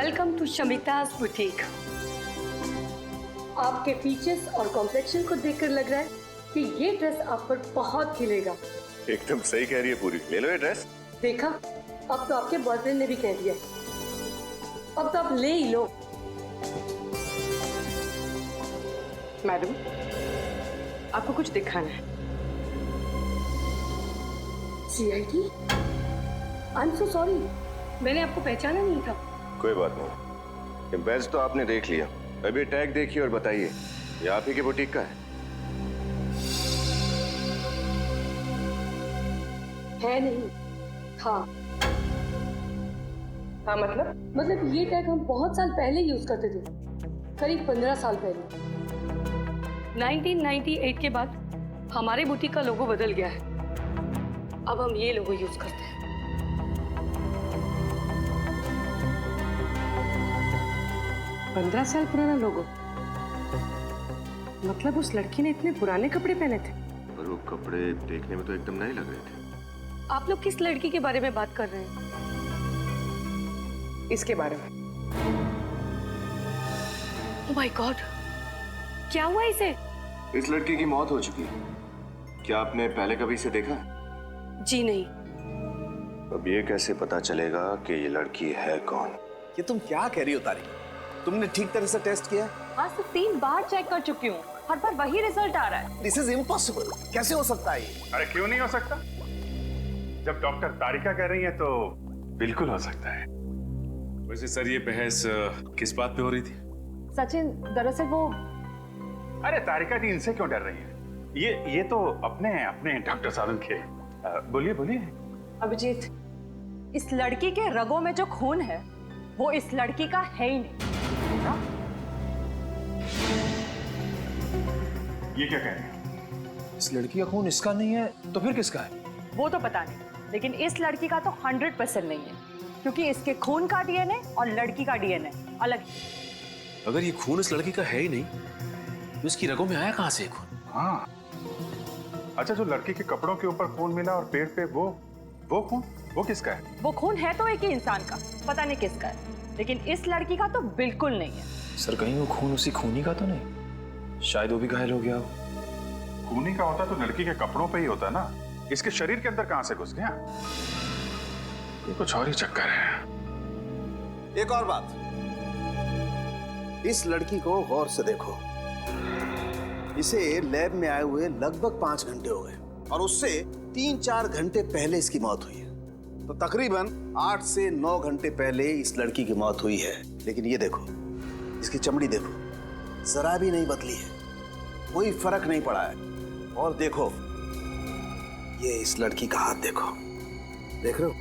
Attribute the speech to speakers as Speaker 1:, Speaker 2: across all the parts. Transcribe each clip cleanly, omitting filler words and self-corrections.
Speaker 1: Welcome to Shamita's boutique. आपके features और complexion को देखकर लग रहा है कि ये ड्रेस आप पर बहुत खिलेगा।
Speaker 2: एकदम सही कह रही है पूरी, ले लो ये ड्रेस।
Speaker 1: देखा, अब तो आपके बॉयफ्रेंड ने भी कह दिया, अब तो आप ले ही लो।
Speaker 3: मैडम, आपको कुछ दिखाना है।
Speaker 1: CID? I am so sorry, मैंने आपको पहचाना नहीं था।
Speaker 2: कोई बात नहीं, ये बैज तो आपने देख लिया, अभी टैग देखिए और बताइए ये आप ही के बुटीक का
Speaker 1: है नहीं, था।
Speaker 3: हाँ
Speaker 1: मतलब ये टैग हम बहुत साल पहले यूज करते थे, करीब 15 साल पहले। 1998 के बाद हमारे बुटीक का लोगो बदल गया है, अब हम ये लोगो यूज करते हैं।
Speaker 3: पंद्रह साल पुराना लोगो? मतलब उस लड़की ने इतने पुराने कपड़े पहने थे?
Speaker 2: पर वो कपड़े देखने में तो एकदम नए लग रहे थे।
Speaker 1: आप लोग किस लड़की के बारे में बात कर रहे हैं?
Speaker 3: इसके बारे में।
Speaker 1: ओह माय गॉड, क्या हुआ इसे?
Speaker 2: इस लड़की की मौत हो चुकी है। क्या आपने पहले कभी इसे देखा?
Speaker 1: जी नहीं।
Speaker 2: अब ये कैसे पता चलेगा कि ये लड़की है कौन?
Speaker 4: ये तुम क्या कह रही हो तारिक? तुमने ठीक तरह से टेस्ट किया?
Speaker 5: आज तो 3 बार चेक कर चुकी हूँ, हर बार वही रिजल्ट आ रहा है।
Speaker 4: This is impossible. कैसे हो सकता है ये?
Speaker 6: अरे क्यों नहीं हो सकता? जब डॉक्टर तारिका कह रही है तो बिल्कुल हो सकता है।
Speaker 7: वैसे सर ये बहस किस बात पे हो रही थी?
Speaker 5: सचिन, दरअसल वो
Speaker 6: अरे तारिका जी इनसे क्यों डर रही हैं? ये तो अपने डॉक्टर साहब के। बोलिए बोलिए।
Speaker 5: अभिजीत, इस लड़की के रगों में जो खून है वो इस लड़की का है ही नहीं।
Speaker 6: ये क्या कह रहे हैं?
Speaker 4: इस लड़की का खून इसका नहीं है तो फिर किसका है?
Speaker 5: वो तो पता नहीं, लेकिन इस लड़की का तो 100% नहीं है, क्योंकि इसके खून का DNA और लड़की का DNA अलग है।
Speaker 7: अगर ये खून इस लड़की का है ही नहीं तो इसकी रगों में आया कहां से ये खून?
Speaker 6: हाँ, अच्छा, जो लड़की के कपड़ों के ऊपर खून मिला और पेट पे वो खून, वो किसका है?
Speaker 5: वो खून है तो एक ही इंसान का, पता नहीं किसका है, लेकिन इस लड़की का तो बिल्कुल नहीं है।
Speaker 8: सर कहीं वो खून उसी खूनी का तो नहीं? शायद वो भी घायल हो गया हो।
Speaker 6: खूनी का होता तो लड़की के कपड़ों पे ही होता ना, इसके शरीर के अंदर कहां से घुस गया? ये कुछ और ही चक्कर है।
Speaker 4: एक और बात, इस लड़की को गौर से देखो। इसे लैब में आए हुए लगभग 5 घंटे हो गए और उससे 3-4 घंटे पहले इसकी मौत हुई है, तो तकरीबन 8 से 9 घंटे पहले इस लड़की की मौत हुई है। लेकिन ये देखो, इसकी चमड़ी देखो, जरा भी नहीं बदली है, कोई फर्क नहीं पड़ा है। और देखो, ये इस लड़की का हाथ देखो, देख रहे हो?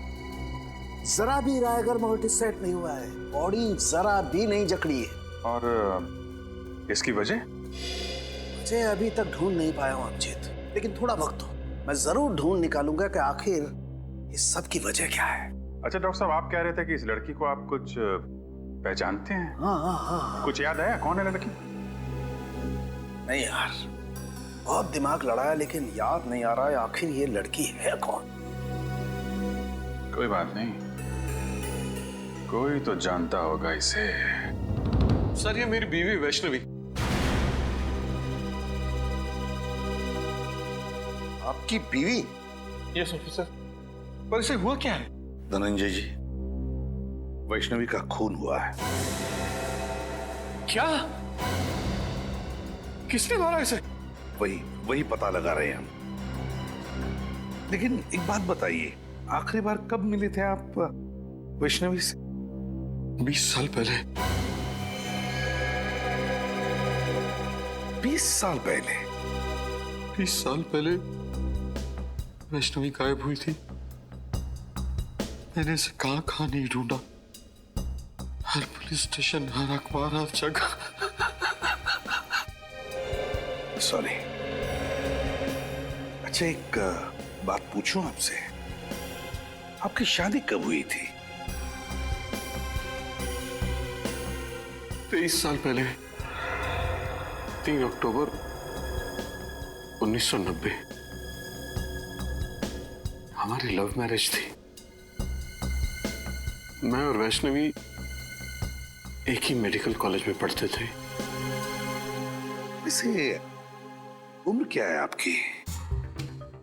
Speaker 4: जरा भी रायगर मोर्टिस सेट नहीं हुआ है, बॉडी जरा भी नहीं जकड़ी है।
Speaker 6: और इसकी वजह?
Speaker 4: मुझे अभी तक ढूंढ नहीं पाया हूं अभिजीत, लेकिन थोड़ा वक्त दो, मैं जरूर ढूंढ निकालूंगा कि आखिर इस सब की वजह क्या है।
Speaker 6: अच्छा डॉक्टर साहब, आप कह रहे थे कि इस लड़की को आप कुछ पहचानते हैं?
Speaker 4: हाँ।
Speaker 6: कुछ याद आया कौन है लड़की?
Speaker 4: नहीं यार, बहुत दिमाग लड़ाया लेकिन याद नहीं आ रहा है आखिर ये लड़की है कौन।
Speaker 6: कोई बात नहीं, कोई तो जानता होगा इसे।
Speaker 7: सर ये मेरी बीवी वैष्णवी।
Speaker 4: आपकी बीवी?
Speaker 7: Yes officer. पर इसे हुआ क्या है?
Speaker 9: धनंजय जी, वैष्णवी का खून हुआ है।
Speaker 7: क्या? किसने मारा इसे?
Speaker 9: वही पता लगा रहे हैं हम। लेकिन एक बात बताइए, आखिरी बार कब मिले थे आप वैष्णवी से?
Speaker 7: 20 साल पहले।
Speaker 9: 20 साल पहले?
Speaker 7: 20 साल पहले वैष्णवी गायब हुई थी। मैंने इसे कहां नहीं ढूंढा, हर पुलिस स्टेशन, हर अखबार, हर जगह।
Speaker 9: सॉरी। अच्छा एक बात पूछूं आपसे, आपकी शादी कब हुई थी?
Speaker 7: 23 साल पहले, 3 अक्टूबर 1990। हमारी लव मैरिज थी। मैं और वैष्णवी एक ही मेडिकल कॉलेज में पढ़ते थे।
Speaker 9: वैसे उम्र क्या है आपकी?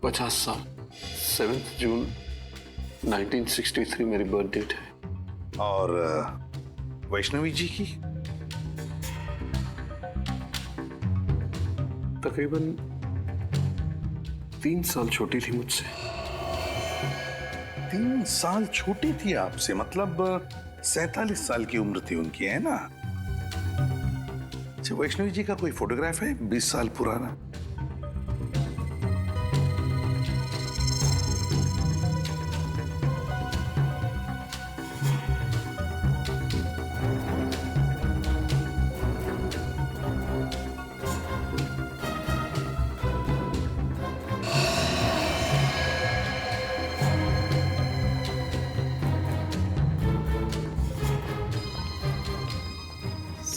Speaker 7: 50 साल। 7 जून 1963 मेरी बर्थ डेट है।
Speaker 9: और वैष्णवी जी की?
Speaker 7: तकरीबन 3 साल छोटी थी मुझसे।
Speaker 9: 3 साल छोटी थी आपसे, मतलब 47 साल की उम्र थी उनकी, है ना? अच्छा, वैष्णवी जी का कोई फोटोग्राफ है 20 साल पुराना?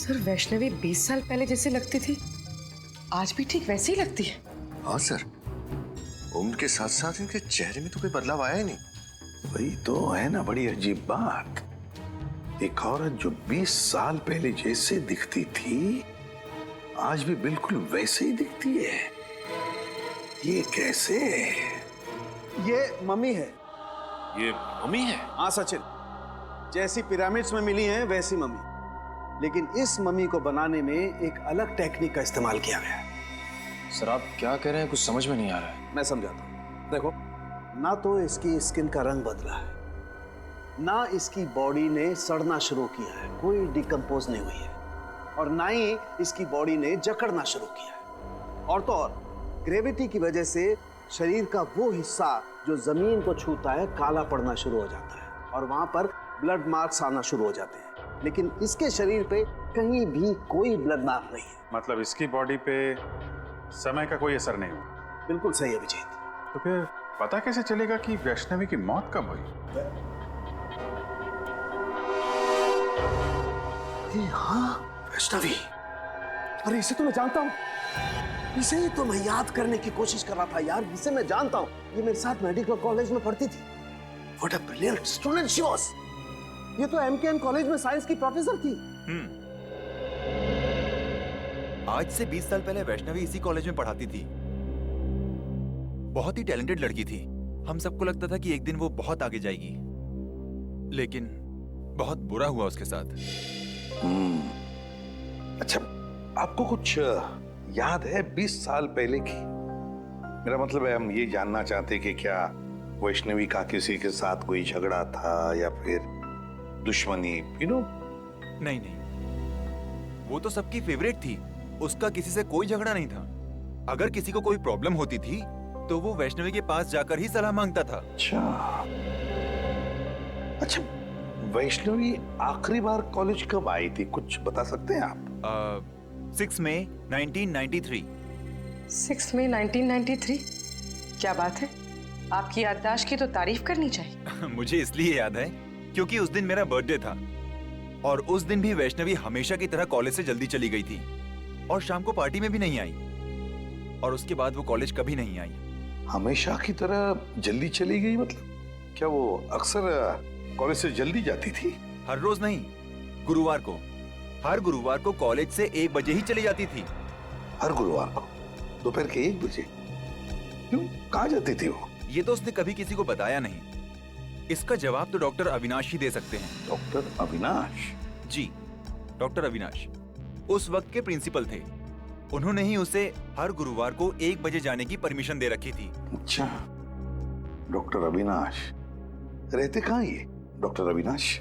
Speaker 3: सर वैष्णवी 20 साल पहले जैसे लगती थी आज भी ठीक वैसे ही लगती है।
Speaker 2: हाँ सर, उम्र के साथ साथ इनके चेहरे में तो कोई बदलाव आया ही नहीं।
Speaker 9: वही तो है ना बड़ी अजीब बात। एक औरत जो 20 साल पहले जैसे दिखती थी आज भी बिल्कुल वैसे ही दिखती है। ये कैसे?
Speaker 4: ये मम्मी है।
Speaker 9: ये मम्मी है?
Speaker 4: हाँ सचिन, जैसी पिरामिड्स में मिली है वैसी मम्मी, लेकिन इस मम्मी को बनाने में एक अलग टेक्निक का इस्तेमाल किया गया है।
Speaker 8: सर आप क्या कह रहे हैं, कुछ समझ में नहीं आ रहा है।
Speaker 4: मैं समझाता हूँ। देखो, ना तो इसकी स्किन का रंग बदला है, ना इसकी बॉडी ने सड़ना शुरू किया है, कोई डिकम्पोज नहीं हुई है, और ना ही इसकी बॉडी ने जकड़ना शुरू किया है। और तो और ग्रेविटी की वजह से शरीर का वो हिस्सा जो जमीन को छूता है काला पड़ना शुरू हो जाता है और वहां पर ब्लड मार्क्स आना शुरू हो जाते हैं, लेकिन इसके शरीर पे कहीं भी कोई ब्लड मार्क नहीं है।
Speaker 6: मतलब इसकी बॉडी पे समय का कोई असर नहीं हुआ?
Speaker 4: बिल्कुल सही है अभिजीत।
Speaker 6: तो फिर पता कैसे चलेगा कि वैष्णवी की मौत कब हुई?
Speaker 4: हाँ, वैष्णवी। अरे इसे तो मैं जानता हूँ, इसे ही तो मैं याद करने की कोशिश कर रहा था यार। इसे मैं जानता हूँ, ये मेरे साथ मेडिकल कॉलेज में पढ़ती थी। What a brilliant student she was. ये तो MKM कॉलेज में साइंस की प्रोफेसर थी।
Speaker 10: आज से 20 साल पहले वैष्णवी इसी कॉलेज में पढ़ाती थी। बहुत ही टैलेंटेड लड़की थी। हम सबको लगता था कि एक दिन वो बहुत आगे जाएगी, लेकिन बहुत बुरा हुआ उसके साथ।
Speaker 9: अच्छा, आपको कुछ याद है 20 साल पहले की? मेरा मतलब है, हम ये जानना चाहते कि क्या वैष्णवी का किसी के साथ कोई झगड़ा था या फिर दुश्मनी,
Speaker 10: नहीं नहीं, वो तो सबकी फेवरेट थी। उसका किसी से कोई झगड़ा नहीं था। अगर किसी को कोई प्रॉब्लम होती थी तो वो वैष्णवी के पास जाकर ही सलाह मांगता था।
Speaker 9: अच्छा, वैष्णवी आखिरी बार कॉलेज कब आई थी, कुछ बता सकते हैं आप?
Speaker 10: 6 मई 1993।
Speaker 3: 6 मई 1993? क्या बात है, आपकी याददाश्त की तो तारीफ करनी चाहिए।
Speaker 10: मुझे इसलिए याद है क्योंकि उस दिन मेरा बर्थडे था और उस दिन भी वैष्णवी हमेशा की तरह कॉलेज से जल्दी चली गई थी और शाम को पार्टी में भी नहीं आई और उसके बाद वो कॉलेज कभी नहीं आई।
Speaker 9: हमेशा की तरह जल्दी चली गई मतलब? क्या वो अक्सर कॉलेज से जल्दी जाती थी?
Speaker 10: हर रोज नहीं, गुरुवार को। हर गुरुवार को कॉलेज से 1 बजे ही चली जाती थी।
Speaker 9: हर गुरुवार को दोपहर के 1 बजे? क्यों, कहाँ जाती थी वो?
Speaker 10: ये तो उसने कभी किसी को बताया नहीं। इसका जवाब तो डॉक्टर अविनाश ही दे सकते हैं।
Speaker 9: डॉक्टर अविनाश?
Speaker 10: जी, डॉक्टर अविनाश उस वक्त के प्रिंसिपल थे। उन्होंने ही उसे हर गुरुवार को 1 बजे जाने की परमिशन दे रखी थी।
Speaker 9: अच्छा, डॉक्टर अविनाश रहते कहाँ ये डॉक्टर अविनाश?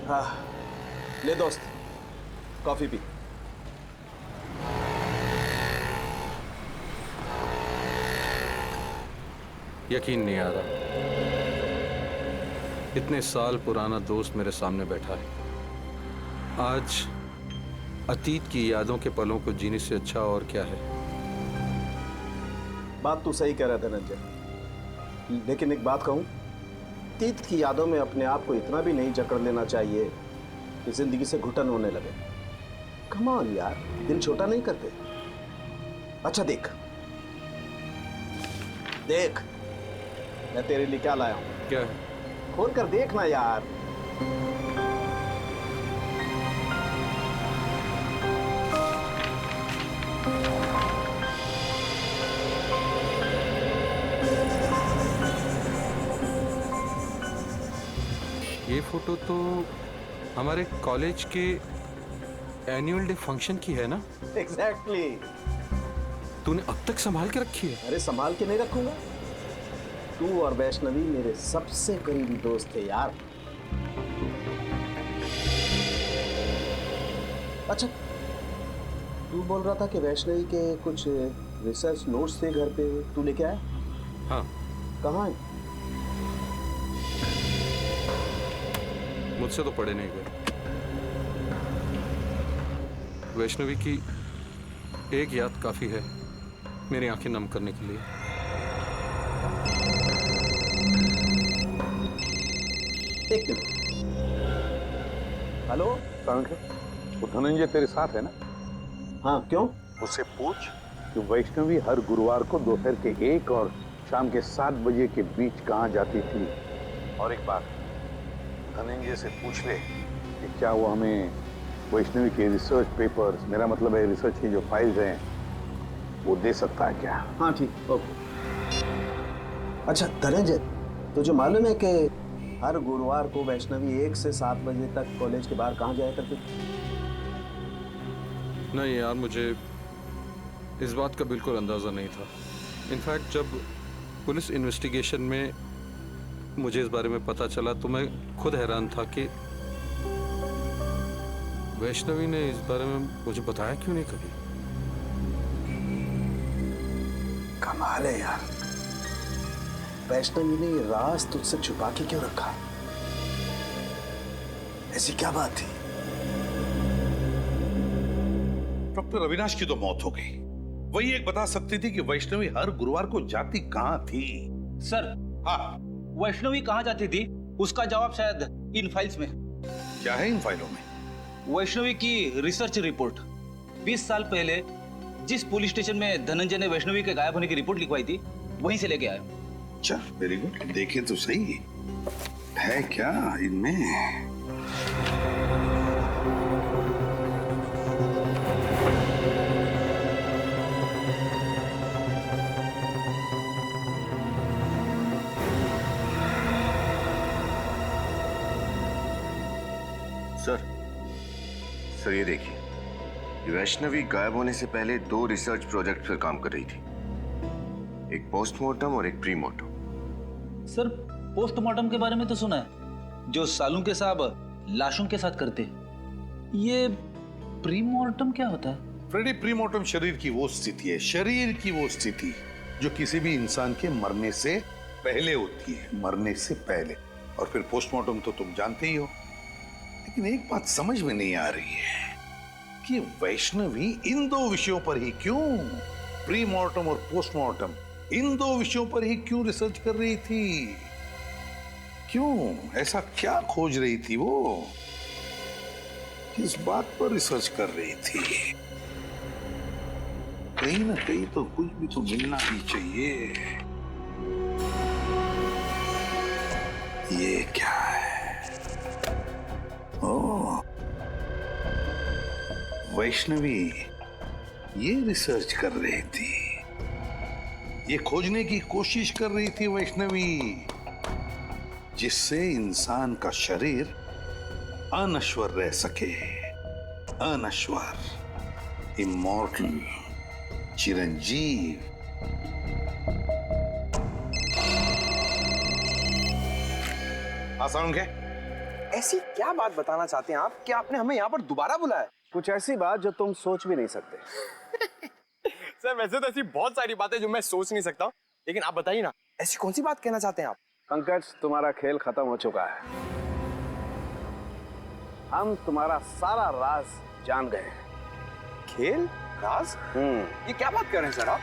Speaker 4: हाँ, ले दोस्त, कॉफी पी।
Speaker 11: यकीन नहीं आ रहा, इतने साल पुराना दोस्त मेरे सामने बैठा है। आज अतीत की यादों के पलों को जीने से अच्छा और क्या है।
Speaker 4: बात तू सही कह रहा धनंजय, लेकिन एक बात कहूं, अतीत की यादों में अपने आप को इतना भी नहीं जकड़ लेना चाहिए कि जिंदगी से घुटन होने लगे। कम ऑन यार, दिल छोटा नहीं करते। अच्छा देख देख, मैं तेरे लिए क्या लाया हूं।
Speaker 11: क्या है?
Speaker 4: खोल कर देखना यार।
Speaker 11: ये फोटो तो हमारे कॉलेज के एनुअल डे फंक्शन की है ना?
Speaker 4: एग्जैक्टली।
Speaker 11: तूने अब तक संभाल के रखी है?
Speaker 4: अरे संभाल के नहीं रखूंगा। तू और वैष्णवी मेरे सबसे करीबी दोस्त थे यार। अच्छा, तू बोल रहा था कि वैष्णवी के कुछ रिसर्च नोट्स थे घर पे, तू लेके आया?
Speaker 11: हाँ।
Speaker 4: कहाँ है?
Speaker 11: मुझसे तो पढ़े नहीं गए। वैष्णवी की एक याद काफी है मेरी आंखें नम करने के लिए।
Speaker 4: एक मिनट। हेलो,
Speaker 9: वो धनंजय तेरे साथ है ना?
Speaker 4: हाँ, क्यों?
Speaker 9: उससे पूछ कि वैष्णवी हर गुरुवार को दोपहर के 1 और शाम के 7 बजे के बीच कहाँ जाती थी। और एक बात, धनंजय से पूछ ले कि क्या वो हमें वैष्णवी के रिसर्च पेपर्स, मेरा मतलब है रिसर्च की जो फाइल्स हैं, वो दे सकता है क्या?
Speaker 4: हाँ ठीक, ओके। अच्छा धनंजय, तुझे मालूम है कि हर गुरुवार को वैष्णवी 1 से 7 बजे तक कॉलेज के बाहर कहाँ जाया करती थी?
Speaker 11: नहीं यार, मुझे इस बात का बिल्कुल अंदाजा नहीं था। इनफैक्ट जब पुलिस इन्वेस्टिगेशन में मुझे इस बारे में पता चला तो मैं खुद हैरान था कि वैष्णवी ने इस बारे में मुझे बताया क्यों नहीं कभी।
Speaker 4: कमाल है यार, वैष्णवी ने ये राज तुझसे छुपा के क्यों रखा? ऐसी क्या बात थी?
Speaker 9: डॉक्टर अविनाश की तो मौत हो गई, वही एक बता सकती थी कि वैष्णवी हर गुरुवार को जाती कहाँ थी।
Speaker 12: सर,
Speaker 9: हाँ,
Speaker 12: वैष्णवी कहाँ जाती थी उसका जवाब शायद इन फाइल्स में।
Speaker 9: क्या है इन फाइलों में?
Speaker 12: वैष्णवी की रिसर्च रिपोर्ट। 20 साल पहले जिस पुलिस स्टेशन में धनंजय ने वैष्णवी के गायब होने की रिपोर्ट लिखवाई थी, वहीं से लेके आया।
Speaker 9: अच्छा, वेरी गुड। देखे तो सही है क्या इनमें।
Speaker 2: सर ये देखिए, वैष्णवी गायब होने से पहले 2 रिसर्च प्रोजेक्ट पर काम कर रही थी, एक पोस्टमार्टम और एक प्रीमार्टम।
Speaker 12: सर, पोस्टमार्टम के बारे में तो सुना है, जो सालूं के साहब लाशों के साथ करते हैं। ये प्रीमार्टम क्या होता है?
Speaker 9: फ्रेडी, प्रीमार्टम शरीर की वो स्थिति है, शरीर की वो स्थिति जो किसी भी इंसान के मरने से पहले होती है, मरने से पहले। और फिर पोस्टमार्टम तो तुम जानते ही हो। लेकिन एक बात समझ में नहीं आ रही है कि वैष्णवी इन 2 विषयों पर ही क्यों, प्रीमार्टम और पोस्टमार्टम, इन 2 विषयों पर ही क्यों रिसर्च कर रही थी? क्यों? ऐसा क्या खोज रही थी वो? किस बात पर रिसर्च कर रही थी? कहीं ना कहीं तो कुछ भी तो मिलना ही चाहिए। ये क्या है? ओह, वैष्णवी ये रिसर्च कर रही थी, ये खोजने की कोशिश कर रही थी वैष्णवी, जिससे इंसान का शरीर अनश्वर रह सके, अनश्वर, इमॉर्टल, चिरंजीव। आसान है?
Speaker 8: ऐसी क्या बात बताना चाहते हैं आप कि आपने हमें यहाँ पर दोबारा बुलाया?
Speaker 4: कुछ ऐसी बात जो तुम सोच भी नहीं सकते।
Speaker 8: सर, वैसे तो ऐसी बहुत सारी बातें जो मैं सोच नहीं सकता, लेकिन आप बताइए ना, ऐसी कौन सी बात कहना चाहते हैं आप?
Speaker 4: पंकज, तुम्हारा खेल खत्म हो चुका है। हम तुम्हारा सारा राज जान गए हैं।
Speaker 8: खेल? राज? ये क्या बात कर रहे हैं सर आप?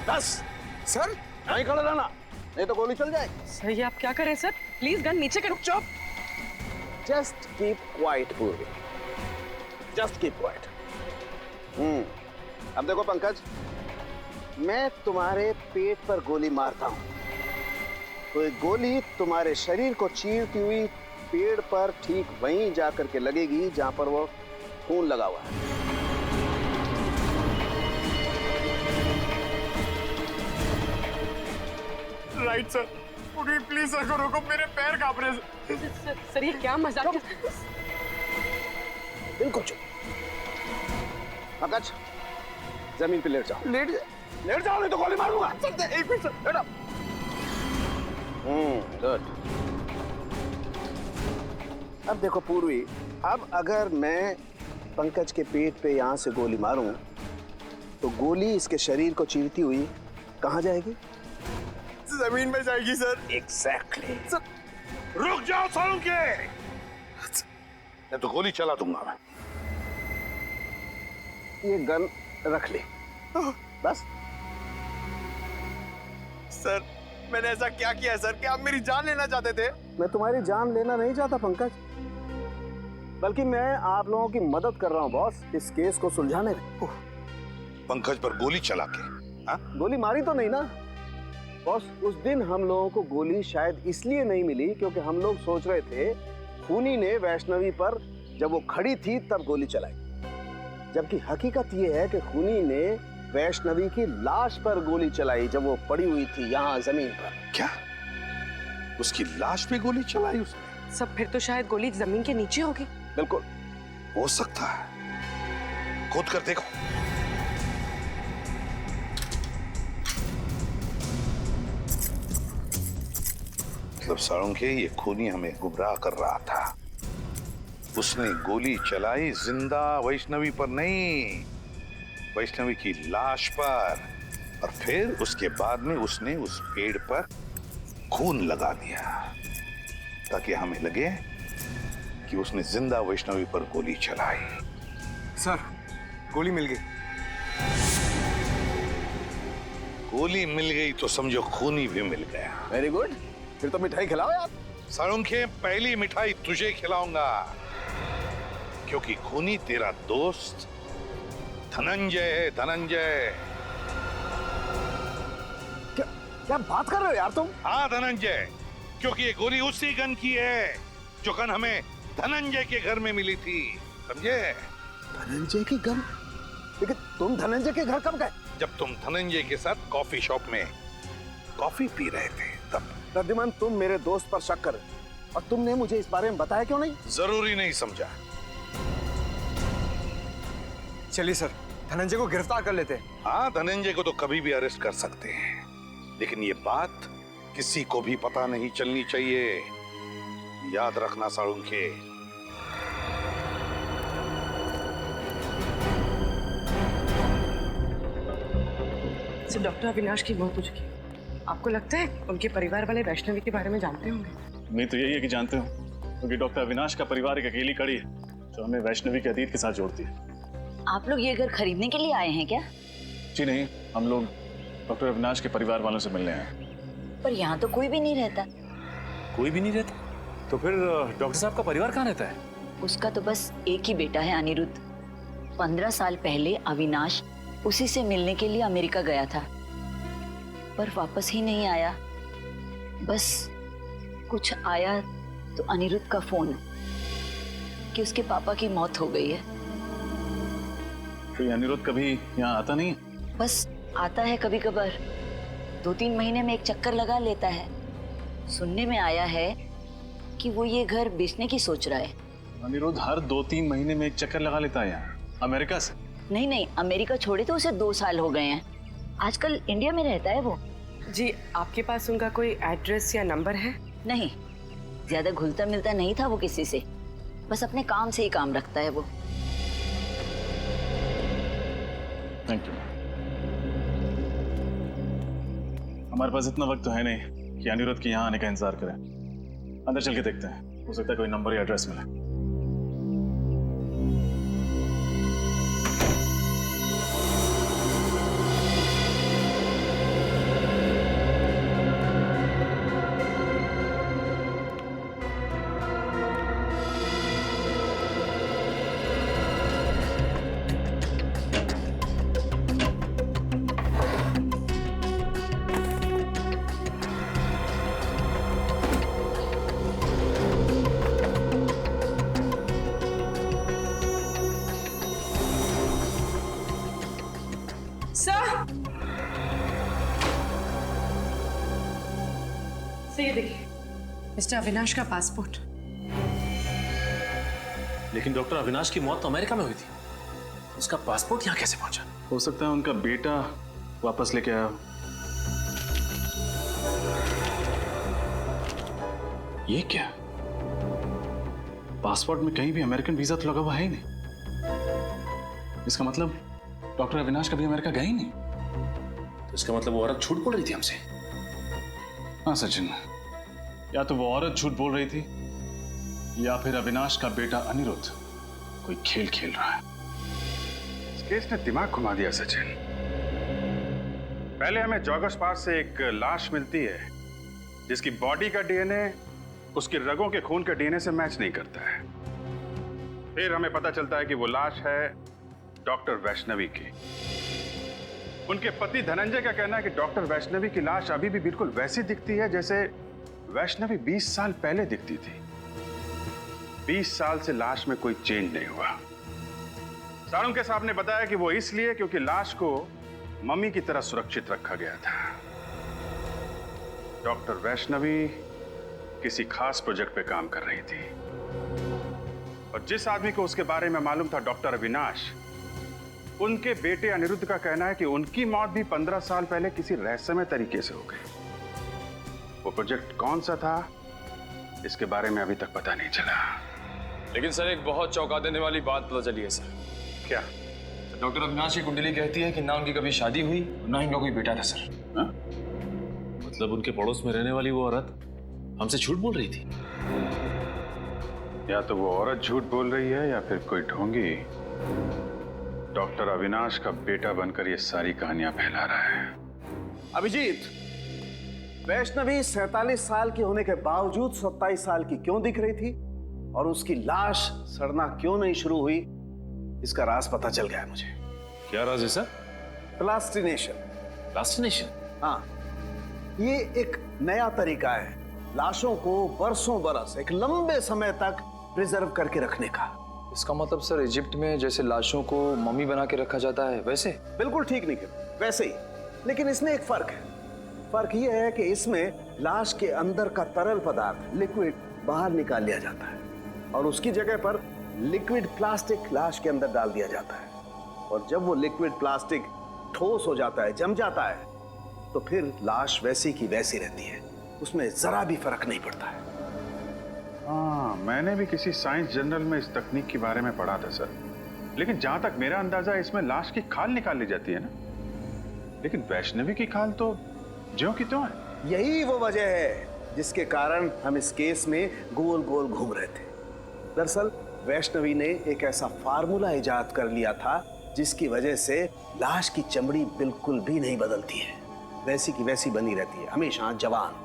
Speaker 4: बस सर, नहीं खड़ा रहना, नहीं तो गोली चल जाए।
Speaker 3: सर ये आप क्या कर रहे हैं सर? प्लीज गन नीचे करो।
Speaker 4: चुप। जस्ट कीप क्वाइट पूर्वी, जस्ट कीप क्वाइट। अब देखो पंकज, मैं तुम्हारे पेट पर गोली मारता हूं, तो एक गोली तुम्हारे शरीर को चीरती हुई पेड़ पर ठीक वहीं जाकर के लगेगी जहां पर वो खून लगा हुआ है।
Speaker 8: Right sir. प्लीज सर को रोको, मेरे पैर कांप रहे हैं।
Speaker 3: सर ये क्या मजाक है?
Speaker 4: बिल्कुल चुप। पंकज, जमीन पे लेट जाओ। लेट जाओ नहीं तो गोली मारूंगा।
Speaker 8: एक मिनट सर, बैठो।
Speaker 4: गुड। अब देखो पूर्वी, अब अगर मैं पंकज के पेट पे यहां से गोली मारूं तो गोली इसके शरीर को चीरती हुई कहां जाएगी?
Speaker 8: जमीन में जाएगी सर।
Speaker 4: एग्जैक्टली।
Speaker 9: रुक जाओ सालुंखे, मैं तो गोली चला दूंगा मैं।
Speaker 4: ये गन रख ले बस।
Speaker 8: सर मैंने ऐसा क्या किया है सर कि आप मेरी जान लेना चाहते थे?
Speaker 4: मैं तुम्हारी जान लेना नहीं चाहता पंकज, बल्कि मैं आप लोगों की मदद कर रहा हूं बॉस, इस केस को सुलझाने में।
Speaker 9: पंकज पर गोली चला के? हाँ?
Speaker 4: गोली मारी तो नहीं ना बॉस? उस दिन हम लोगों को गोली शायद इसलिए नहीं मिली क्योंकि हम लोग सोच रहे थे खूनी ने वैष्णवी पर जब वो खड़ी थी तब गोली चलाई, जबकि हकीकत ये है कि खूनी ने वैष्णवी की लाश पर गोली चलाई जब वो पड़ी हुई थी यहाँ जमीन पर।
Speaker 9: क्या उसकी लाश पे गोली चलाई उसने?
Speaker 3: सब फिर तो शायद गोली जमीन के नीचे होगी।
Speaker 4: बिल्कुल
Speaker 9: हो सकता है, खोद कर देखो। मतलब सालुंखे, ये खूनी हमें गुमराह कर रहा था। उसने गोली चलाई जिंदा वैष्णवी पर नहीं, वैष्णवी की लाश पर, और फिर उसके बाद में उसने उस पेड़ पर खून लगा दिया ताकि हमें लगे कि उसने जिंदा वैष्णवी पर गोली चलाई।
Speaker 8: सर गोली मिल गई।
Speaker 9: गोली मिल गई तो समझो खूनी भी मिल गया।
Speaker 4: वेरी गुड, फिर तो मिठाई खिलाओ यार।
Speaker 9: सालुंखे, पहली मिठाई तुझे खिलाऊंगा क्योंकि खूनी तेरा दोस्त धनंजय है। धनंजय।
Speaker 4: क्या बात कर रहे हो यार तुम?
Speaker 9: हाँ धनंजय, क्योंकि ये गोली उसी गन की है जो गन हमें धनंजय के घर में मिली थी, समझे?
Speaker 4: धनंजय की गन? लेकिन तुम धनंजय के घर कब गए?
Speaker 9: जब तुम धनंजय के साथ कॉफी शॉप में कॉफी पी रहे थे तब।
Speaker 4: प्रद्युमन, तुम मेरे दोस्त पर शक कर और तुमने मुझे इस बारे में बताया क्यों नहीं?
Speaker 9: जरूरी नहीं समझा।
Speaker 8: चलिए सर, धनंजय को गिरफ्तार कर लेते हैं।
Speaker 9: हाँ, धनंजय को तो कभी भी अरेस्ट कर सकते हैं, लेकिन ये बात किसी को भी पता नहीं चलनी चाहिए। याद रखना सालुंखे।
Speaker 3: तो डॉक्टर अविनाश की मौत हो चुकी है। आपको लगता है उनके परिवार वाले वैष्णवी के बारे में जानते होंगे?
Speaker 13: नहीं तो यही है कि जानते हो, क्योंकि डॉक्टर अविनाश का परिवार एक अकेली कड़ी है जो हमें वैष्णवी के अतीत के साथ जोड़ती है।
Speaker 14: आप लोग ये घर खरीदने के लिए आए हैं क्या?
Speaker 13: जी नहीं, हम लोग डॉक्टर अविनाश के परिवार वालों से मिलने आए हैं।
Speaker 14: पर यहाँ तो कोई भी नहीं रहता।
Speaker 13: कोई भी नहीं रहता? तो फिर डॉक्टर साहब का परिवार कहाँ रहता है?
Speaker 14: उसका तो बस एक ही बेटा है, अनिरुद्ध। 15 साल पहले अविनाश उसी से मिलने के लिए अमेरिका गया था, पर वापस ही नहीं आया। बस कुछ आया तो अनिरुद्ध का फोन कि उसके पापा की मौत हो गई है।
Speaker 13: तो ये अनिरुद्ध कभी यहाँ आता नहीं?
Speaker 14: बस आता है कभी कभार, 2-3 महीने में एक चक्कर लगा लेता है। सुनने में आया है कि वो ये घर बेचने की सोच रहा है।
Speaker 13: अनिरुद्ध हर 2-3 महीने में एक चक्कर लगा लेता है यहाँ, अमेरिका से?
Speaker 14: नहीं, अमेरिका छोड़े तो उसे 2 साल हो गए हैं। आजकल इंडिया में रहता है वो।
Speaker 3: जी, आपके पास उनका कोई एड्रेस या नंबर है?
Speaker 14: नहीं, ज्यादा घुलता मिलता नहीं था वो किसी से, बस अपने काम से ही काम रखता है वो।
Speaker 13: Thank you. हमारे पास इतना वक्त तो है नहीं कि अनिरुद्ध के यहाँ आने का इंतजार करें। अंदर चल के देखते हैं, हो सकता है कोई नंबर या एड्रेस मिले।
Speaker 1: सर ये देखिए,
Speaker 3: मिस्टर अविनाश का पासपोर्ट।
Speaker 13: लेकिन डॉक्टर अविनाश की मौत तो अमेरिका में हुई थी, उसका पासपोर्ट यहाँ कैसे पहुंचा? हो सकता है उनका बेटा वापस लेके आया। ये क्या? पासपोर्ट में कहीं भी अमेरिकन वीजा तो लगा हुआ है ही नहीं। इसका मतलब डॉक्टर अविनाश कभी अमेरिका गए ही नहीं। तो इसका मतलब वो औरत झूठ बोल रही थी हमसे। हाँ सचिन, या तो वो औरत झूठ बोल रही थी या फिर अविनाश का बेटा अनिरुद्ध कोई खेल खेल रहा है।
Speaker 6: इस केस ने दिमाग घुमा दिया सचिन। पहले हमें जॉगर्स पार्क से एक लाश मिलती है जिसकी बॉडी का डीएनए उसके रगों के खून के डीएनए से मैच नहीं करता है। फिर हमें पता चलता है कि वो लाश है डॉक्टर वैष्णवी की। उनके पति धनंजय का कहना है कि डॉक्टर वैष्णवी की लाश अभी भी बिल्कुल वैसी दिखती है जैसे वैष्णवी 20 साल पहले दिखती थी। 20 साल से लाश में कोई चेंज नहीं हुआ। साळुंखे साहब ने बताया कि वो इसलिए क्योंकि लाश को मम्मी की तरह सुरक्षित रखा गया था। डॉक्टर वैष्णवी किसी खास प्रोजेक्ट पे काम कर रही थी और जिस आदमी को उसके बारे में मालूम था, डॉक्टर अविनाश, उनके बेटे अनिरुद्ध का कहना है कि उनकी मौत भी 15 साल पहले किसी रहस्यमय तरीके से हो गई। वो प्रोजेक्ट कौन सा था, इसके बारे में अभी तक पता नहीं चला।
Speaker 8: लेकिन सर एक बहुत चौंका देने वाली बात पता चली है सर।
Speaker 6: क्या?
Speaker 8: डॉक्टर अविनाश की कुंडली कहती है कि ना उनकी कभी शादी हुई ना ही उनका कोई बेटा था सर।
Speaker 6: हा?
Speaker 13: मतलब उनके पड़ोस में रहने वाली वो औरत हमसे झूठ बोल रही थी।
Speaker 6: या तो वो औरत झूठ बोल रही है या फिर कोई ढोंगी डॉक्टर अविनाश का बेटा बनकर ये सारी कहानियां फैला रहा है।
Speaker 4: अभिजीत, वैष्णवी 47 साल की होने के बावजूद 27 साल की क्यों दिख रही थी और उसकी लाश सड़ना क्यों नहीं शुरू हुई, इसका राज पता चल गया है मुझे।
Speaker 13: क्या राज है सर?
Speaker 4: प्लास्टिनेशन।
Speaker 13: प्लास्टिनेशन?
Speaker 4: हाँ, ये एक नया तरीका है लाशों को बरसों बरस, एक लंबे समय तक प्रिजर्व करके रखने का।
Speaker 8: इसका मतलब सर इजिप्ट में जैसे लाशों को मम्मी बना के रखा जाता है वैसे?
Speaker 4: बिल्कुल ठीक नहीं है, वैसे ही। लेकिन इसमें एक फर्क है। फर्क यह है कि इसमें लाश के अंदर का तरल पदार्थ, लिक्विड, बाहर निकाल लिया जाता है और उसकी जगह पर लिक्विड प्लास्टिक लाश के अंदर डाल दिया जाता है। और जब वो लिक्विड प्लास्टिक ठोस हो जाता है, जम जाता है, तो फिर लाश वैसी की वैसी रहती है, उसमें जरा भी फर्क नहीं पड़ता है।
Speaker 6: हाँ, मैंने भी किसी साइंस जर्नल में इस तकनीक के बारे में पढ़ा था सर। लेकिन जहां तक मेरा अंदाजा है, इसमें लाश की खाल निकाल ली जाती है ना। लेकिन वैष्णवी की खाल तो ज्यों की त्यों है।
Speaker 4: यही वो वजह है जिसके कारण हम इस केस में गोल गोल घूम रहे थे। दरअसल वैष्णवी ने एक ऐसा फार्मूला इजाद कर लिया था जिसकी वजह से लाश की चमड़ी बिल्कुल भी नहीं बदलती है, वैसी की वैसी बनी रहती है, हमेशा जवान।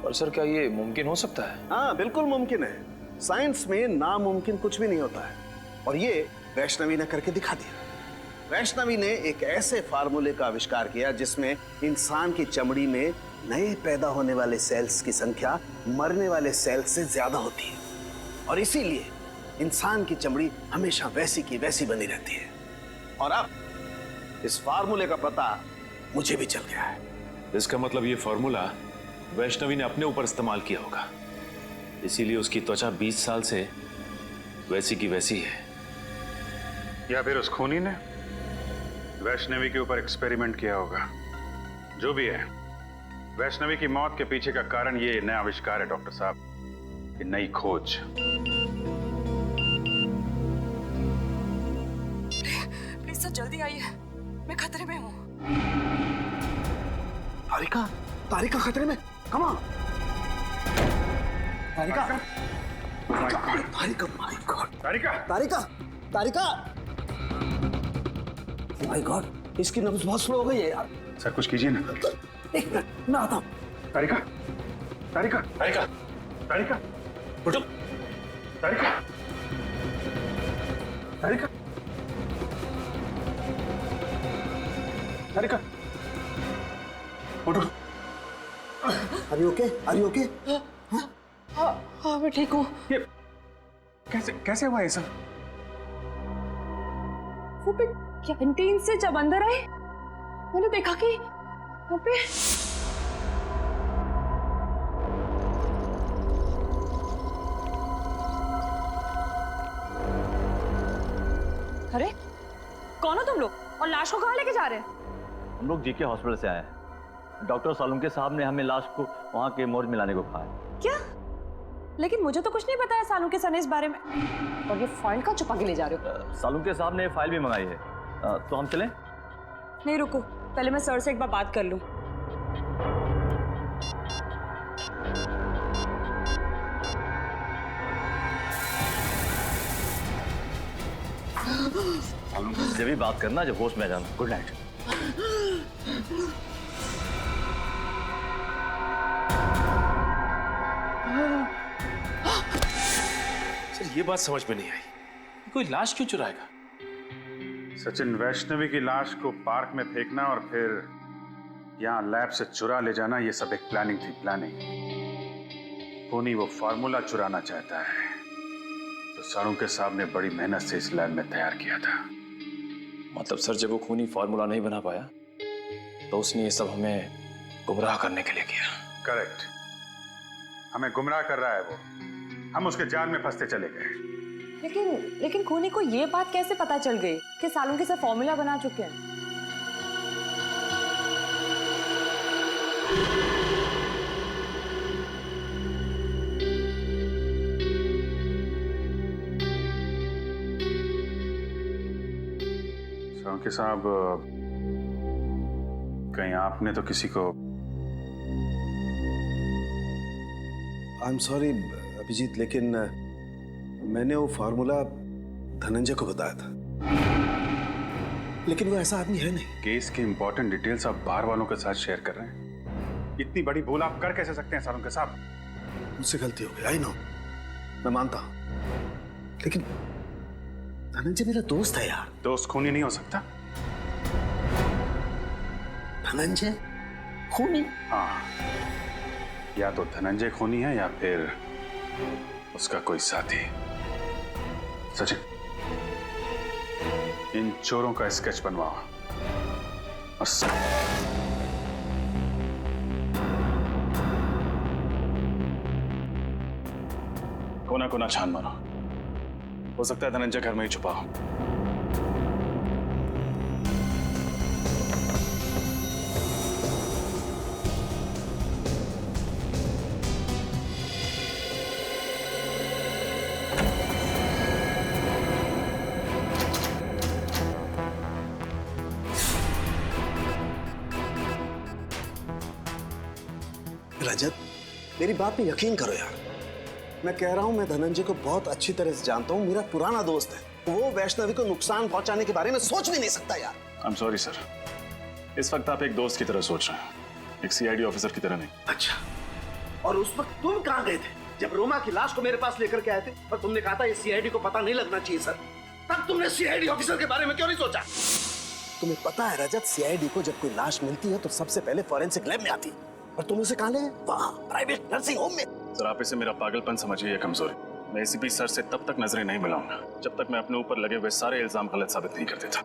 Speaker 8: और सर क्या ये मुमकिन हो सकता है?
Speaker 4: हाँ, बिल्कुल मुमकिन है। साइंस में नामुमकिन कुछ भी नहीं होता है और ये वैष्णवी ने करके दिखा दिया। वैष्णवी ने एक ऐसे फार्मूले का आविष्कार किया जिसमें इंसान की चमड़ी में नए पैदा होने वाले सेल्स की संख्या मरने वाले सेल्स से ज्यादा होती है और इसीलिए इंसान की चमड़ी हमेशा वैसी की वैसी बनी रहती है। और अब इस फार्मूले का पता मुझे भी चल गया है।
Speaker 13: इसका मतलब ये फार्मूला वैष्णवी ने अपने ऊपर इस्तेमाल किया होगा, इसीलिए उसकी त्वचा 20 साल से वैसी की वैसी है।
Speaker 6: या फिर उस खूनी ने वैष्णवी के ऊपर एक्सपेरिमेंट किया होगा। जो भी है, वैष्णवी की मौत के पीछे का कारण ये नया आविष्कार है डॉक्टर साहब, ये नई खोज।
Speaker 3: प्लीज सर जल्दी आइए, मैं खतरे में हूँ।
Speaker 4: तारिका, तारिका खतरे में। Come on Tarika. Tarika, my God.
Speaker 6: Tarika,
Speaker 4: Tarika, Tarika, my God, इसकी नब्ज बहुत स्लो हो गई है यार।
Speaker 6: सर कुछ कीजिए ना।
Speaker 4: एक मिनट, मैं आता हूँ।
Speaker 6: तारिका, तारिका, तारिका, तारिका, उठो। तारिका, तारिका, तारिका, उठो।
Speaker 4: Are you okay? Are you okay?
Speaker 3: हाँ मैं ठीक हूँ।
Speaker 6: ये कैसे हुआ ये सब?
Speaker 5: वो पे कैंटीन से जब अंदर आए मैंने देखा कि वहाँ पे अरे कौन हो तुम लोग और लाश को कहाँ लेके जा रहे हैं?
Speaker 12: हम लोग जीके हॉस्पिटल से आए हैं। डॉक्टर सालुंके साहब ने हमें लाश को वहाँ के मोर्ग में लाने को कहा है।
Speaker 5: क्या? लेकिन मुझे तो कुछ नहीं पता है सालुंके सर ने इस बारे में। और ये फाइल कहाँ छुपा के ले जा रहे हो?
Speaker 12: सालुंके साहब ने फाइल भी मंगाई है। तो हम चलें?
Speaker 5: नहीं रुको, पहले मैं सर से एक बार बात कर लूं।
Speaker 12: से भी बात करना जब होश में आ जाना। Good night.
Speaker 13: सर ये बात समझ में नहीं आई, कोई लाश क्यों चुराएगा?
Speaker 6: सचिन, वैष्णवी की लाश को पार्क में फेंकना और फिर यहाँ लैब से चुरा ले जाना, ये सब एक प्लानिंग थी। प्लानिंग। खूनी वो फार्मूला चुराना चाहता है तो सालुंके साहब ने बड़ी मेहनत से इस लैब में तैयार किया था।
Speaker 8: मतलब सर जब वो खूनी फार्मूला नहीं बना पाया तो उसने ये सब हमें गुमराह करने के लिए किया।
Speaker 6: करेक्ट। हमें गुमराह कर रहा है वो। हम उसके जाल में फंसते चले गए।
Speaker 5: लेकिन खूनी को ये बात कैसे पता चल गई कि सालुंके सर फॉर्मूला बना चुके हैं?
Speaker 6: सालुंके साहब, कहीं आपने तो किसी को?
Speaker 4: आई एम सॉरी अभिजीत, लेकिन मैंने वो फार्मूला धनंजय को बताया था, लेकिन वो ऐसा आदमी है नहीं।
Speaker 6: केस की इंपॉर्टेंट डिटेल्स आप बाहर वालों के साथ शेयर कर रहे हैं। इतनी बड़ी भूल आप कर कैसे सकते हैं सालुंके साहब?
Speaker 4: मुझसे गलती हो गई, आई नो, मैं मानता हूं, लेकिन धनंजय मेरा दोस्त है यार।
Speaker 6: दोस्त खूनी नहीं हो सकता।
Speaker 4: धनंजय खूनी?
Speaker 6: हाँ, या तो धनंजय खूनी है या फिर उसका कोई साथी। सचिन, इन चोरों का स्केच बनवाओ और कोना कोना छान मारो। हो सकता है धनंजय घर में ही छुपा हो।
Speaker 4: रजत, मेरी बात पे यकीन करो यार। मैं कह रहा हूं, मैं धनंजय को बहुत अच्छी तरह से जानता हूं, मेरा पुराना दोस्त है। वो वैष्णवी को नुकसान पहुंचाने के बारे में सोच भी नहीं सकता यार।
Speaker 6: आई एम सॉरी सर, इस वक्त आप एक दोस्त की तरह सोच रहे हैं, एक सीआईडी ऑफिसर की तरह नहीं।
Speaker 4: अच्छा, और उस वक्त तुम कहां गए थे जब रोमा की लाश को मेरे पास लेकर के आए थे और तुमने कहा था ये सीआईडी को पता नहीं लगना चाहिए सर? तब तुमने सीआईडी ऑफिसर के बारे में क्यों नहीं सोचा? तुम्हें पता है रजत, सीआईडी को जब कोई लाश मिलती है तो सबसे पहले फॉरेंसिक लैब में आती है, और तुम उसे कहां ले गए? वहां प्राइवेट नर्सिंग होम में।
Speaker 6: सर, आप इसे मेरा पागलपन समझिए या कमजोरी। मैं एसीपी सर से तब तक नजरें नहीं मिलाऊंगा जब तक मैं अपने ऊपर लगे हुए सारे इल्जाम गलत साबित नहीं कर देता।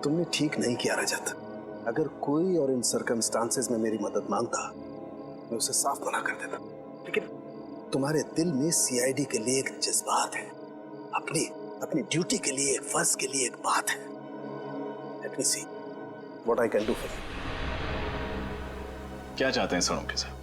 Speaker 4: तुमने ठीक नहीं किया रजत। अगर कोई और इन सर्कमस्टांसेस में मेरी मदद मांगता, मैं उसे साफ मना कर देता, लेकिन तुम्हारे दिल में सीआईडी के लिए एक जज्बात है, अपनी ड्यूटी के लिए, एक फर्ज के लिए एक बात है। Let me see what I can do for you.
Speaker 6: क्या चाहते हैं सालुंके साहब?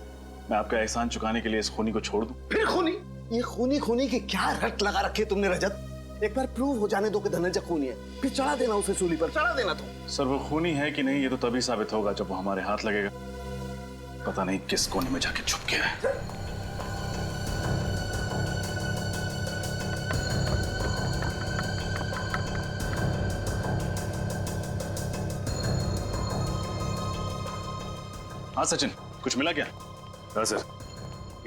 Speaker 6: मैं आपका एहसान चुकाने के लिए इस खूनी को छोड़ दूं?
Speaker 4: फिर खूनी? ये खूनी की क्या रट लगा रखी है तुमने रजत? एक बार प्रूव हो जाने दो कि धनंजय खूनी है, फिर चढ़ा देना उसे सूली पर, चढ़ा देना तुम।
Speaker 6: सर, वो खूनी है कि नहीं ये तो तभी साबित होगा जब वो हमारे हाथ लगेगा। पता नहीं किस कोने में जाके छुप गया है। हाँ सचिन, कुछ मिला क्या?
Speaker 15: हाँ सर,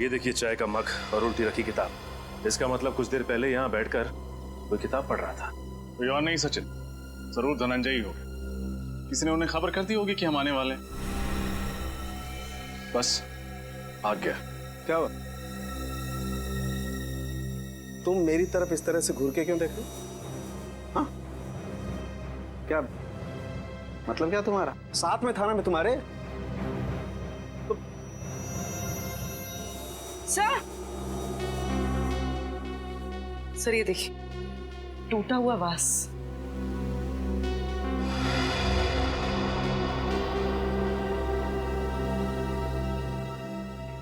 Speaker 15: ये देखिए चाय का मग और उल्टी रखी किताब। इसका मतलब कुछ देर पहले यहाँ बैठकर कोई किताब पढ़ रहा था।
Speaker 6: कोई और नहीं सचिन, जरूर धनंजय ही होगा। किसी ने उन्हें खबर कर दी होगी कि हम आने वाले हैं। बस भाग गया।
Speaker 4: क्या हुआ? तुम मेरी तरफ इस तरह से घूर के क्यों देख रहे हो? हाँ? क्या मतलब, क्या तुम्हारा? साथ में थाना में तुम्हारे?
Speaker 3: सर, ये देखिए, टूटा हुआ वास।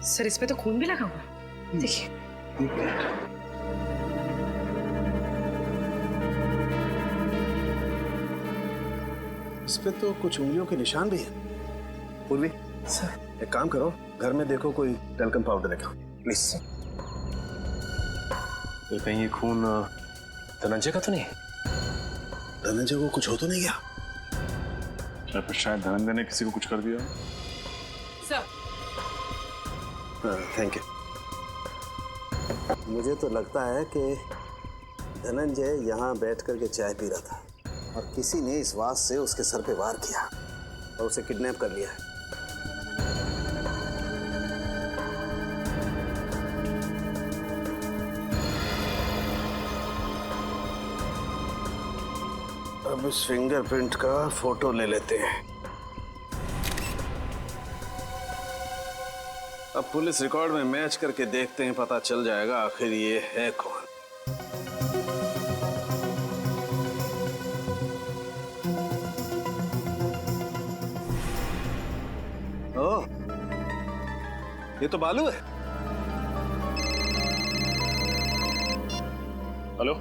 Speaker 3: सर इसमें तो खून भी लगा हुआ, देखिए।
Speaker 4: इस पे तो कुछ उंगलियों के निशान भी हैं। पूर्वी सर एक काम करो, घर में देखो कोई टेल्कम पाउडर रखा प्लीज।
Speaker 15: तो कहीं ये खून धनंजय का तो नहीं?
Speaker 4: धनंजय को कुछ हो तो नहीं गया?
Speaker 6: शायद धनंजय ने किसी को कुछ कर दिया।
Speaker 3: Sir
Speaker 4: thank you. मुझे तो लगता है कि धनंजय यहाँ बैठ करके चाय पी रहा था और किसी ने इस वास से उसके सर पे वार किया और उसे किडनैप कर लिया है। अब इस फिंगरप्रिंट का फोटो ले लेते हैं। अब पुलिस रिकॉर्ड में मैच करके देखते हैं, पता चल जाएगा आखिर ये है कौन। ओह, ये तो बालू है।
Speaker 6: हेलो,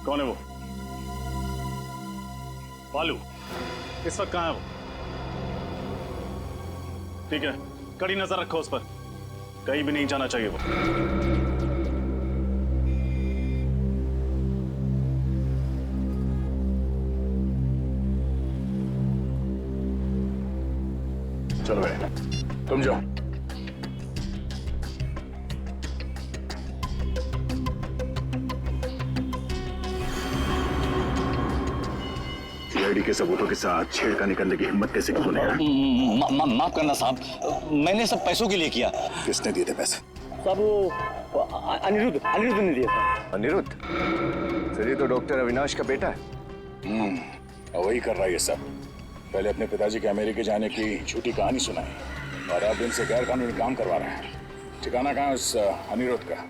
Speaker 6: कौन है वो? बालू इस वक्त कहाँ है वो? ठीक है, कड़ी नजर रखो उस पर, कहीं भी नहीं जाना चाहिए वो। चलो भाई, तुम जाओ। सीआईडी के सबूतों के साथ छेड़खानी करने की हिम्मत कैसे की तूने?
Speaker 12: माफ करना साहब, मैंने सब पैसों के लिए किया।
Speaker 2: किसने दिए थे पैसे?
Speaker 12: साहब वो अनिरुद्ध ने दिए था।
Speaker 2: अनिरुद्ध? सर ये तो डॉक्टर अविनाश का बेटा है।
Speaker 16: वही कर रहा है ये सब। पहले अपने पिताजी के अमेरिका जाने की झूठी कहानी सुनाई और अब इनसे गैर कानूनी काम करवा रहा है। ठिकाना कहाँ है उस अनिरुद्ध का?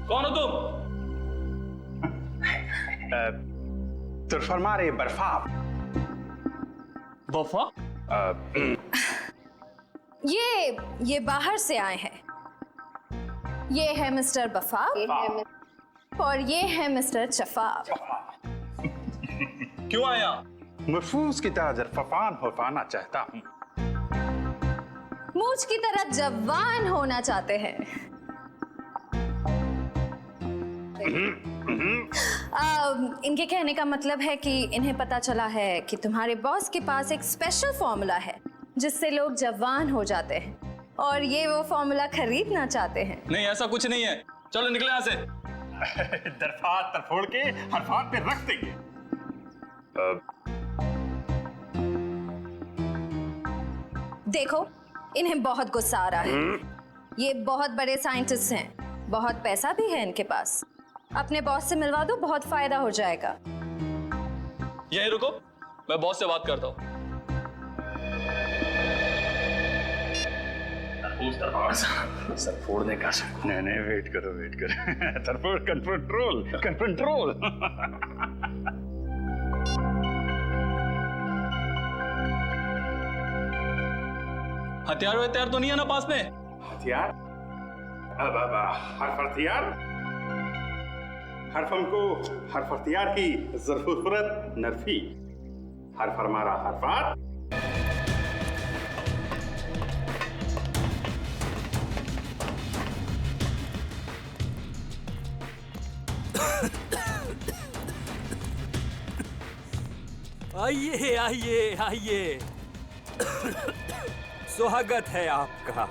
Speaker 12: कौन हो तुम?
Speaker 6: तुरफरमारे बर्फा।
Speaker 12: बफा?
Speaker 17: ये बाहर से आए हैं। ये है मिस्टर बफा और ये है मिस्टर चफाब।
Speaker 6: क्यों आया? महफूज की तरह जरफान होना चाहता हूँ।
Speaker 17: मूछ की तरह जवान होना चाहते हैं। इनके कहने का मतलब है कि इन्हें पता चला है कि तुम्हारे बॉस के पास एक स्पेशल फॉर्मूला है जिससे लोग जवान हो जाते हैं और ये वो फॉर्मूला खरीदना चाहते हैं।
Speaker 12: नहीं, ऐसा कुछ नहीं है। चलो निकले यहाँ से।
Speaker 6: दरफात तरफोड़ के हरफात पे रख देंगे।
Speaker 17: देखो, इन्हें बहुत गुस्सा आ रहा है। ये बहुत बड़े साइंटिस्ट हैं, बहुत पैसा भी है इनके पास। अपने बॉस से मिलवा दो, बहुत फायदा हो जाएगा।
Speaker 12: यहीं रुको, मैं बॉस से बात करता हूँ।
Speaker 6: सर फोड़ने का नहीं, वेट करो तरफोड़ कंट्रोल।
Speaker 12: हथियार तो नहीं है ना पास में?
Speaker 6: हथियार? अब हथियार? हरफ हमको हरफ हथियार की जरूरत नफी। हरफ हमारा हरफात।
Speaker 18: आइए आइए आइए। स्वागत है आपका।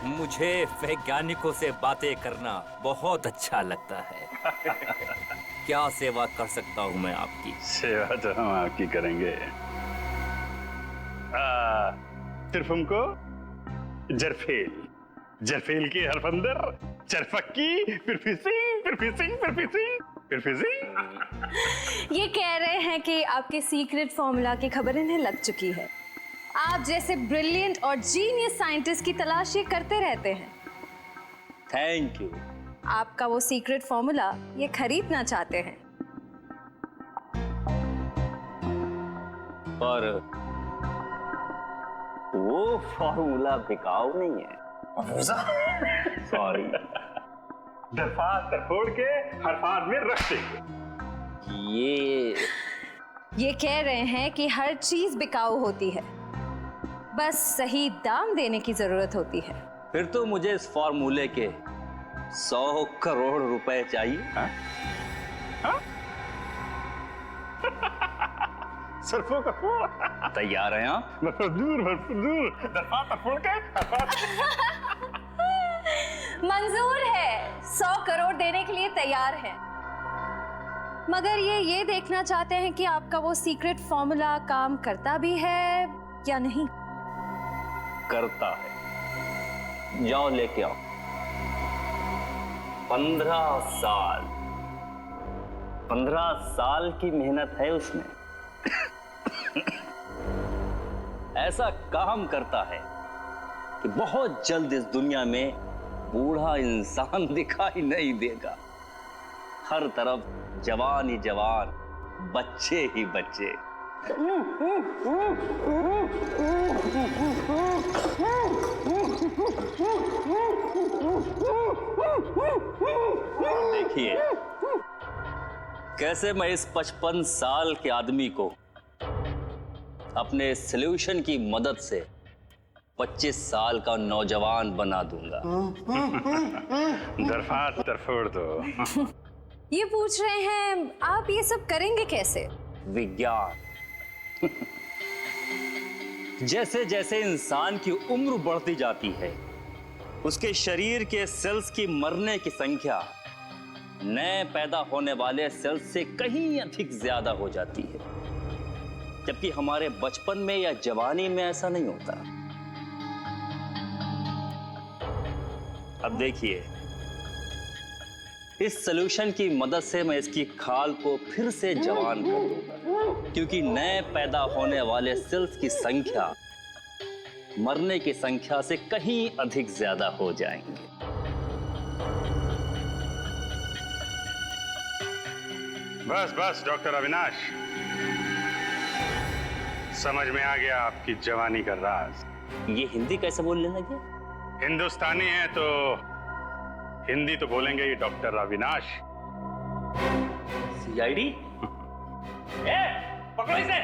Speaker 18: मुझे वैज्ञानिकों से बातें करना बहुत अच्छा लगता है। क्या सेवा कर सकता हूँ मैं आपकी?
Speaker 6: सेवा तो हम आपकी करेंगे। सिर्फ हमको जरफेल की हरफंदर, चरफक्की, फिर फिशिंग।
Speaker 17: ये कह रहे हैं कि आपके सीक्रेट फॉर्मूला की खबर इन्हें लग चुकी है। आप जैसे ब्रिलियंट और जीनियस साइंटिस्ट की तलाश ये करते रहते हैं।
Speaker 18: Thank you.
Speaker 17: आपका वो सीक्रेट फॉर्मूला ये खरीदना चाहते हैं।
Speaker 18: पर वो फॉर्मूला बिकाऊ नहीं है। सॉरी।
Speaker 6: दरफात फोड़ के हरफात में रख दे।
Speaker 17: ये कह रहे हैं कि हर चीज बिकाऊ होती है, बस सही दाम देने की जरूरत होती है।
Speaker 18: फिर तो मुझे इस फॉर्मूले के 100 करोड़ रुपए चाहिए।
Speaker 6: सरफों का फूल।
Speaker 18: तैयार हैं आप?
Speaker 6: भरपूर दरफात फोड़ के
Speaker 17: मंजूर है, 100 करोड़ देने के लिए तैयार है। मगर ये देखना चाहते हैं कि आपका वो सीक्रेट फॉर्मूला काम करता भी है या नहीं।
Speaker 18: करता है। जाओ लेके आओ। 15 साल की मेहनत है उसमें। ऐसा काम करता है कि बहुत जल्द इस दुनिया में बूढ़ा इंसान दिखाई नहीं देगा। हर तरफ जवान ही जवान, बच्चे ही बच्चे। देखिए कैसे मैं इस 55 साल के आदमी को अपने सॉल्यूशन की मदद से 25 साल का नौजवान बना दूंगा।
Speaker 6: दरफात तरफोड़ दो।
Speaker 17: ये पूछ रहे हैं आप ये सब करेंगे कैसे?
Speaker 18: विज्ञान। जैसे जैसे इंसान की उम्र बढ़ती जाती है, उसके शरीर के सेल्स की मरने की संख्या नए पैदा होने वाले सेल्स से कहीं अधिक ज्यादा हो जाती है, जबकि हमारे बचपन में या जवानी में ऐसा नहीं होता। अब देखिए, इस सॉल्यूशन की मदद से मैं इसकी खाल को फिर से जवान कर दूंगा, क्योंकि नए पैदा होने वाले सेल्स की संख्या मरने की संख्या से कहीं अधिक ज्यादा हो जाएंगे।
Speaker 6: बस डॉक्टर अविनाश, समझ में आ गया आपकी जवानी का राज।
Speaker 18: ये हिंदी कैसे बोलने लगे?
Speaker 6: हिंदुस्तानी है तो हिंदी तो बोलेंगे ही डॉक्टर अविनाश।
Speaker 18: सीआईडी? पकड़ो इसे।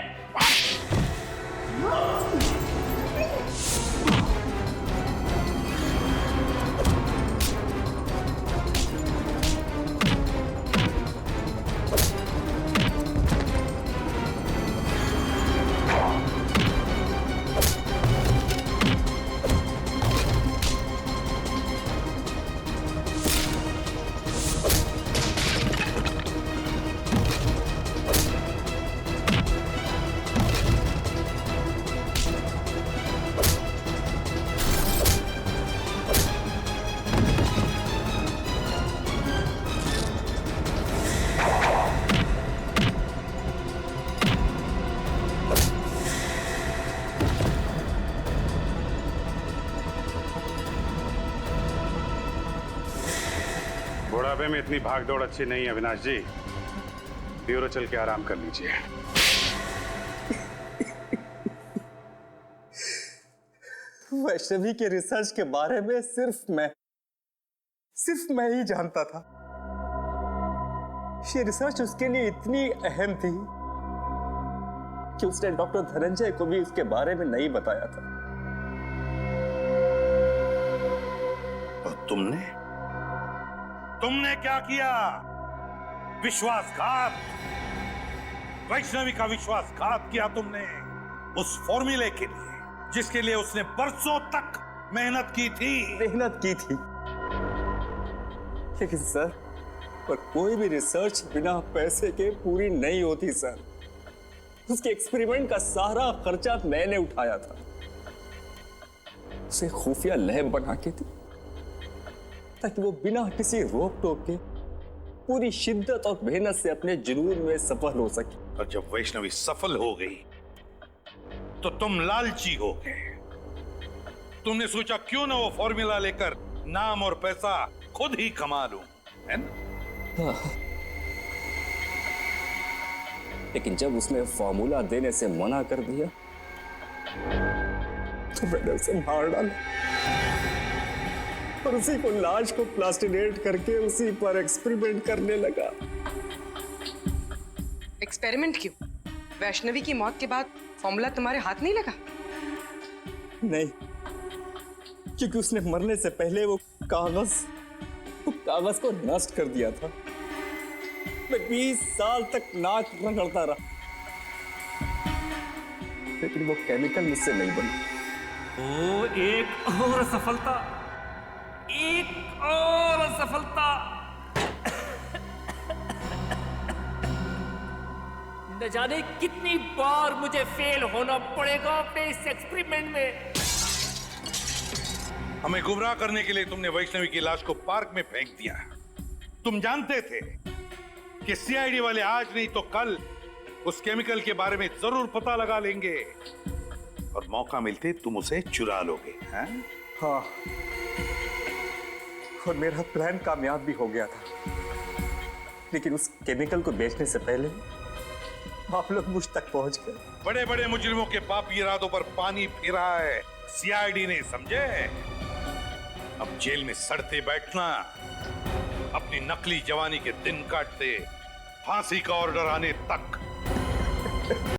Speaker 6: बुढ़ापे में इतनी भाग दौड़ अच्छी नहीं है अविनाश जी। ब्यूरो चल के आराम कर लीजिए।
Speaker 8: वैष्णवी के रिसर्च के बारे में सिर्फ मैं ही जानता था। ये रिसर्च उसके लिए इतनी अहम थी कि उसने डॉक्टर धनंजय को भी इसके बारे में नहीं बताया था।
Speaker 9: और तुमने क्या किया? विश्वासघात, वैष्णवी का विश्वासघात किया तुमने उस फॉर्मूले के लिए जिसके लिए उसने बरसों तक मेहनत की थी।
Speaker 12: मेहनत की थी, लेकिन सर, पर कोई भी रिसर्च बिना पैसे के पूरी नहीं होती सर। उसके एक्सपेरिमेंट का सारा खर्चा मैंने उठाया था। उसे खुफिया लैब बना के दी ताकि वो बिना किसी रोक टोक के पूरी शिद्दत और मेहनत से अपने जुनून में सफल हो सके।
Speaker 9: और जब वैष्णवी सफल हो गई तो तुम लालची हो गए। तुमने सोचा क्यों ना वो फॉर्मूला लेकर नाम और पैसा खुद ही कमा लूं, है ना?
Speaker 12: हाँ। लेकिन जब उसने फॉर्मूला देने से मना कर दिया तो मैंने उसे मार डाला और उसी को लाश को प्लास्टिनेट करके उसी पर एक्सपेरिमेंट करने लगा।
Speaker 3: एक्सपेरिमेंट क्यों? वैष्णवी की मौत के बाद फॉर्मूला तुम्हारे हाथ नहीं लगा?
Speaker 12: नहीं, क्योंकि उसने मरने से पहले वो कागज को नष्ट कर दिया था। मैं 20 साल तक नाक रगड़ता रहा, लेकिन वो केमिकल मुझसे नहीं बना।
Speaker 18: ओ, एक और सफलता, एक और सफलता। न जाने कितनी बार मुझे फेल होना पड़ेगा अपने इस एक्सपेरिमेंट में।
Speaker 9: हमें गुमराह करने के लिए तुमने वैष्णवी की लाश को पार्क में फेंक दिया। तुम जानते थे कि सीआईडी वाले आज नहीं तो कल उस केमिकल के बारे में जरूर पता लगा लेंगे और मौका मिलते तुम उसे चुरा लोगे, हैं?
Speaker 12: हाँ, और मेरा प्लान कामयाब भी हो गया था। लेकिन उस केमिकल को बेचने से पहले आप लोग मुझ तक पहुंच गए।
Speaker 9: बड़े बड़े मुजरिमों के पापी इरादों पर पानी फिरा है सीआईडी ने, समझे? अब जेल में सड़ते बैठना, अपनी नकली जवानी के दिन काटते फांसी का ऑर्डर आने तक।